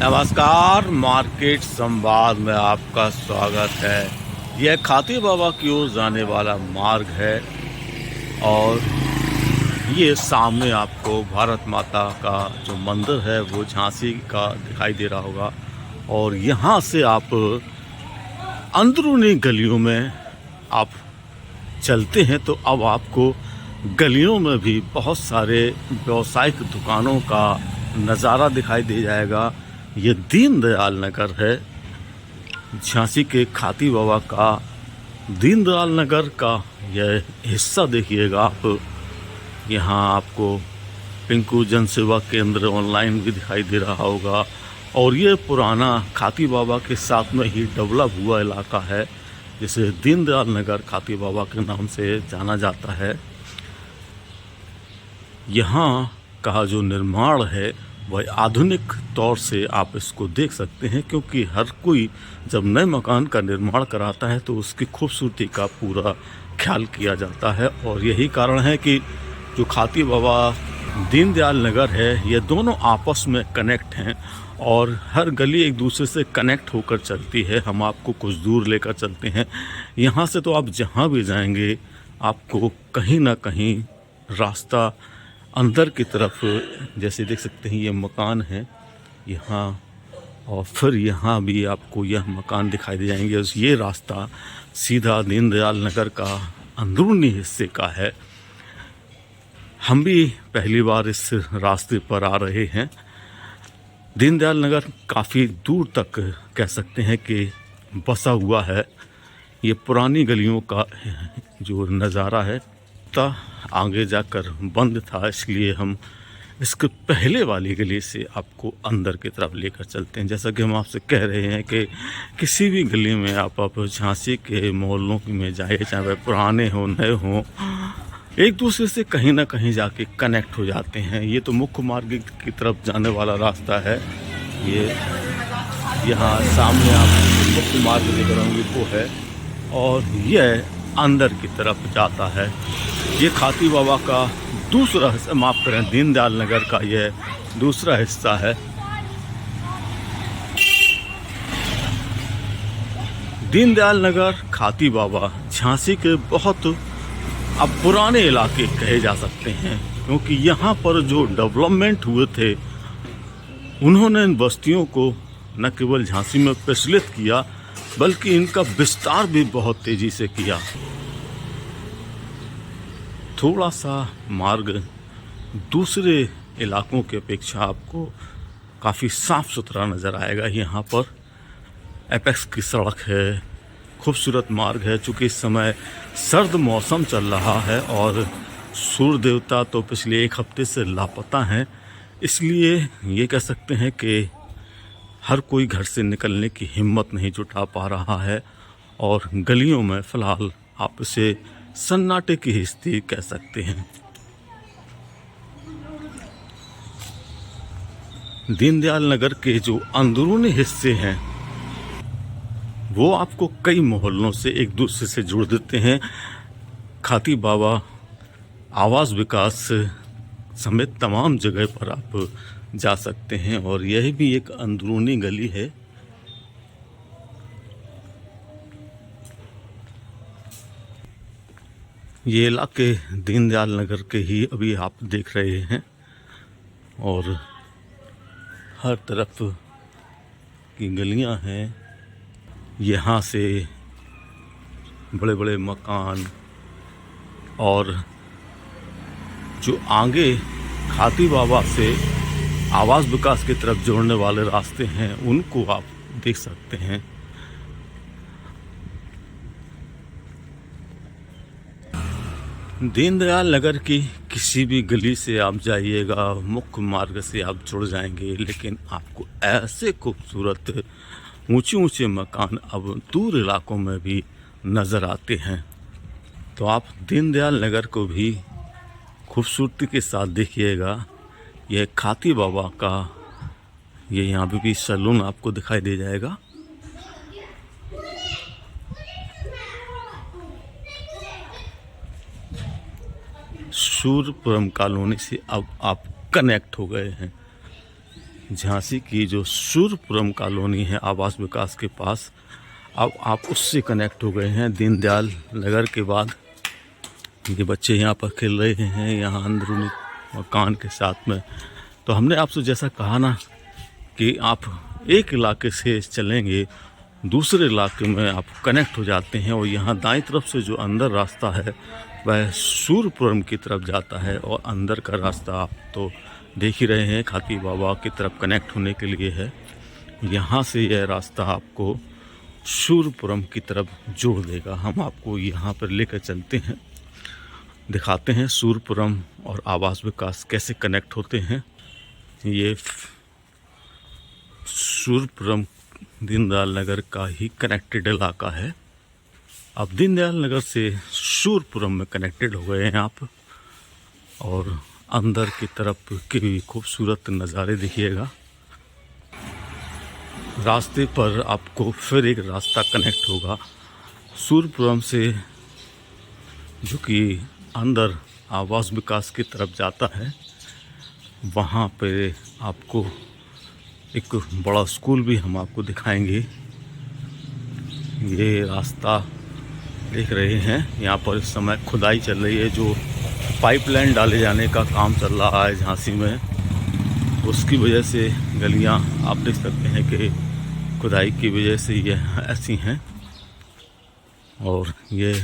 नमस्कार, मार्केट संवाद में आपका स्वागत है। यह खाती बाबा की ओर जाने वाला मार्ग है और ये सामने आपको भारत माता का जो मंदिर है वो झांसी का दिखाई दे रहा होगा। और यहाँ से आप अंदरूनी गलियों में आप चलते हैं तो अब आपको गलियों में भी बहुत सारे व्यावसायिक दुकानों का नज़ारा दिखाई दे जाएगा। ये दीनदयाल नगर है, झांसी के खाती बाबा का दीनदयाल नगर का यह हिस्सा देखिएगा आप। यहाँ आपको पिंकू जन सेवा केंद्र ऑनलाइन भी दिखाई दे रहा होगा। और ये पुराना खाती बाबा के साथ में ही डेवलप हुआ इलाका है, जिसे दीनदयाल नगर खाती बाबा के नाम से जाना जाता है। यहाँ का जो निर्माण है वह आधुनिक तौर से आप इसको देख सकते हैं, क्योंकि हर कोई जब नए मकान का निर्माण कराता है तो उसकी खूबसूरती का पूरा ख्याल किया जाता है। और यही कारण है कि जो खाती बाबा दीनदयाल नगर है, ये दोनों आपस में कनेक्ट हैं और हर गली एक दूसरे से कनेक्ट होकर चलती है। हम आपको कुछ दूर लेकर चलते हैं। यहाँ से तो आप जहाँ भी जाएंगे आपको कहीं ना कहीं रास्ता अंदर की तरफ, जैसे देख सकते हैं ये मकान है यहाँ, और फिर यहाँ भी आपको यह मकान दिखाई दे जाएंगे। ये रास्ता सीधा दीनदयाल नगर का अंदरूनी हिस्से का है। हम भी पहली बार इस रास्ते पर आ रहे हैं। दीनदयाल नगर काफ़ी दूर तक कह सकते हैं कि बसा हुआ है। ये पुरानी गलियों का जो नज़ारा है आगे जाकर बंद था, इसलिए हम इसके पहले वाली गली से आपको अंदर की तरफ लेकर चलते हैं। जैसा कि हम आपसे कह रहे हैं कि किसी भी गली में आप झांसी के मोहल्लों में जाए, चाहे वह पुराने हों नए हों, एक दूसरे से कहीं ना कहीं जाके कनेक्ट हो जाते हैं। ये तो मुख्य मार्ग की तरफ जाने वाला रास्ता है। ये यहाँ सामने आप मुख्य मार्ग देख रहे होंगे वो है, और यह अंदर की तरफ जाता है। ये खाती बाबा का दूसरा हिस्सा, माफ़ करें, दीनदयाल नगर का यह दूसरा हिस्सा है। दीनदयाल नगर खाती बाबा झांसी के बहुत अब पुराने इलाके कहे जा सकते हैं, क्योंकि यहाँ पर जो डेवलपमेंट हुए थे उन्होंने इन बस्तियों को न केवल झांसी में प्रचलित किया बल्कि इनका विस्तार भी बहुत तेज़ी से किया। थोड़ा सा मार्ग दूसरे इलाकों की अपेक्षा आपको काफ़ी साफ़ सुथरा नज़र आएगा। यहाँ पर एपेक्स की सड़क है, खूबसूरत मार्ग है। चूँकि इस समय सर्द मौसम चल रहा है और सूर्य देवता तो पिछले एक हफ्ते से लापता हैं, इसलिए ये कह सकते हैं कि हर कोई घर से निकलने की हिम्मत नहीं जुटा पा रहा है। और गलियों में फ़िलहाल आप इसे सन्नाटे की स्थिति कह सकते हैं। दीनदयाल नगर के जो अंदरूनी हिस्से हैं वो आपको कई मोहल्लों से एक दूसरे से जोड़ देते हैं। खाती बाबा आवास विकास समेत तमाम जगह पर आप जा सकते हैं, और यह भी एक अंदरूनी गली है। ये इलाके दीनदयाल नगर के ही अभी आप देख रहे हैं, और हर तरफ की गलियां हैं। यहाँ से बड़े बड़े मकान और जो आगे खाती बाबा से आवास विकास की तरफ जोड़ने वाले रास्ते हैं उनको आप देख सकते हैं। दीनदयाल नगर की किसी भी गली से आप जाइएगा, मुख्य मार्ग से आप जुड़ जाएंगे, लेकिन आपको ऐसे खूबसूरत ऊंचे ऊंचे मकान अब दूर इलाकों में भी नज़र आते हैं। तो आप दीनदयाल नगर को भी खूबसूरती के साथ देखिएगा। यह खाती बाबा का ये यहाँ भी सैलून आपको दिखाई दे जाएगा। सूर्यपुरम कॉलोनी से अब आप कनेक्ट हो गए हैं। झांसी की जो सूरपुरम कॉलोनी है आवास विकास के पास, अब आप उससे कनेक्ट हो गए हैं दीनदयाल नगर के बाद। ये बच्चे यहाँ पर खेल रहे हैं यहाँ अंदरूनी मकान के साथ में। तो हमने आपसे जैसा कहा ना कि आप एक इलाके से चलेंगे दूसरे इलाके में आप कनेक्ट हो जाते हैं, और यहाँ दाईं तरफ से जो अंदर रास्ता है वह सूरपुरम की तरफ जाता है, और अंदर का रास्ता आप तो देख ही रहे हैं खाकी बाबा की तरफ कनेक्ट होने के लिए है। यहाँ से यह रास्ता आपको सूरपुरम की तरफ जोड़ देगा। हम आपको यहाँ पर लेकर चलते हैं, दिखाते हैं सूरपुरम और आवास विकास कैसे कनेक्ट होते हैं। ये सूरपुरम दीनदयाल नगर का ही कनेक्टेड इलाका है। अब दीनदयाल नगर से सूरपुरम में कनेक्टेड हो गए हैं आप, और अंदर की तरफ के भी खूबसूरत नज़ारे देखिएगा। रास्ते पर आपको फिर एक रास्ता कनेक्ट होगा सूरपुरम से, जो कि अंदर आवास विकास की तरफ जाता है। वहाँ पे आपको एक बड़ा स्कूल भी हम आपको दिखाएंगे। ये रास्ता देख रहे हैं, यहाँ पर इस समय खुदाई चल रही है, जो पाइपलाइन डाले जाने का काम चल रहा है झांसी में। उसकी वजह से गलियाँ आप देख सकते हैं कि खुदाई की वजह से यह ऐसी हैं। और ये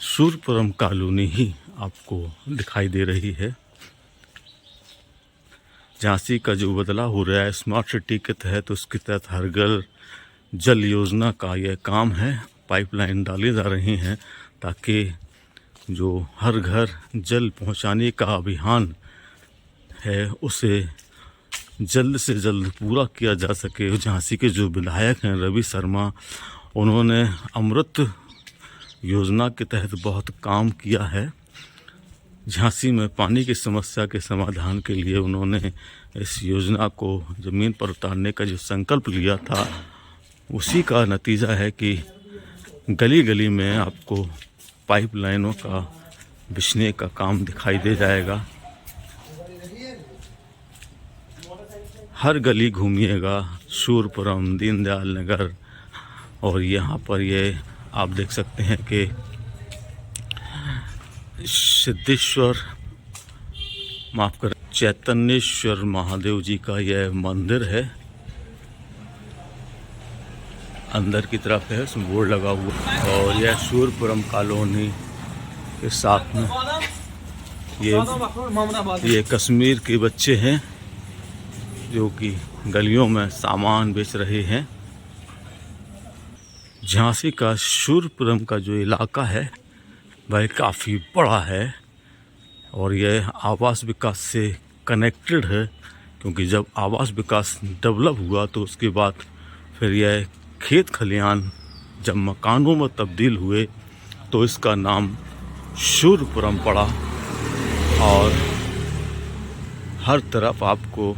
सूरपुरम कॉलोनी ही आपको दिखाई दे रही है। झांसी का जो बदलाव हो रहा है स्मार्ट सिटी के तहत, उसके तहत हर घर जल योजना का यह काम है। पाइपलाइन डाली जा रही हैं ताकि जो हर घर जल पहुंचाने का अभियान है उसे जल्द से जल्द पूरा किया जा सके। झांसी के जो विधायक हैं रवि शर्मा, उन्होंने अमृत योजना के तहत बहुत काम किया है। झांसी में पानी की समस्या के समाधान के लिए उन्होंने इस योजना को ज़मीन पर उतारने का जो संकल्प लिया था, उसी का नतीजा है कि गली गली में आपको पाइपलाइनों का बिछने का काम दिखाई दे जाएगा। हर गली घूमिएगा सूरपुरम दीनदयाल नगर, और यहाँ पर ये आप देख सकते हैं कि सिद्धेश्वर माफ़ कर चैतन्येश्वर महादेव जी का यह मंदिर है। अंदर की तरफ है, उसमें बोर्ड लगा हुआ, और यह सूरपुरम कॉलोनी के साथ में ये कश्मीर के बच्चे हैं जो कि गलियों में सामान बेच रहे हैं। झांसी का सूरपुरम का जो इलाका है वह काफ़ी बड़ा है, और यह आवास विकास से कनेक्टेड है, क्योंकि जब आवास विकास डेवलप हुआ तो उसके बाद फिर यह खेत खलियान जब मकानों में तब्दील हुए तो इसका नाम सूरपुरम पड़ा। और हर तरफ आपको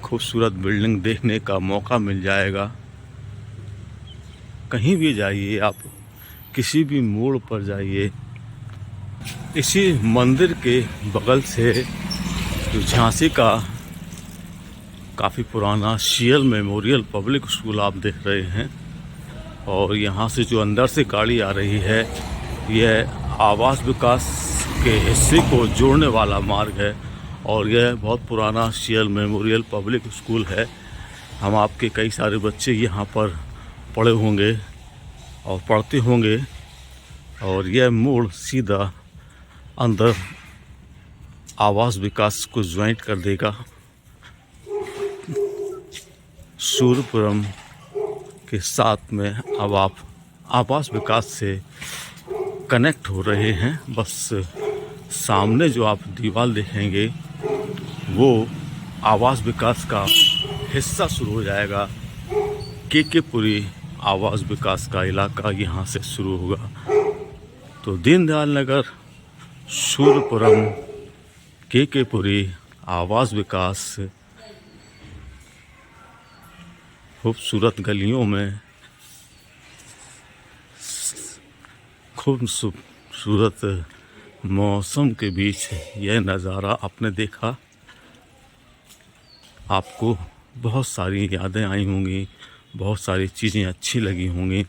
खूबसूरत बिल्डिंग देखने का मौका मिल जाएगा। कहीं भी जाइए आप, किसी भी मोड़ पर जाइए, इसी मंदिर के बगल से जो झांसी का काफ़ी पुराना सीएल मेमोरियल पब्लिक स्कूल आप देख रहे हैं, और यहाँ से जो अंदर से गाड़ी आ रही है यह आवास विकास के हिस्से को जोड़ने वाला मार्ग है, और यह बहुत पुराना सीएल मेमोरियल पब्लिक स्कूल है। हम आपके कई सारे बच्चे यहाँ पर पढ़े होंगे और पढ़ते होंगे, और यह मोड़ सीधा अंदर आवास विकास को ज्वाइंट कर देगा। सूरपुरम के साथ में अब आप आवास विकास से कनेक्ट हो रहे हैं। बस सामने जो आप दीवार देखेंगे वो आवास विकास का हिस्सा शुरू हो जाएगा। केकेपुरी आवास विकास का इलाका यहाँ से शुरू होगा। तो दीनदयाल नगर, सूरपुरम, केकेपुरी आवास विकास खूबसूरत गलियों में खूबसूरत मौसम के बीच यह नज़ारा आपने देखा। आपको बहुत सारी यादें आई होंगी, बहुत सारी चीज़ें अच्छी लगी होंगी।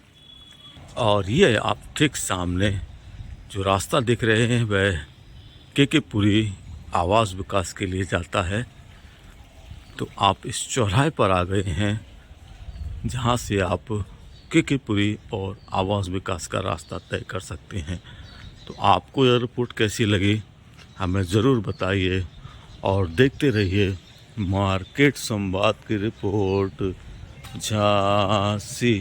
और ये आप ठीक सामने जो रास्ता देख रहे हैं वह केकेपुरी आवास विकास के लिए जाता है। तो आप इस चौराहे पर आ गए हैं जहाँ से आप केकेपुरी और आवास विकास का रास्ता तय कर सकते हैं। तो आपको यह रिपोर्ट कैसी लगी हमें ज़रूर बताइए और देखते रहिए मार्केट संवाद की रिपोर्ट झांसी।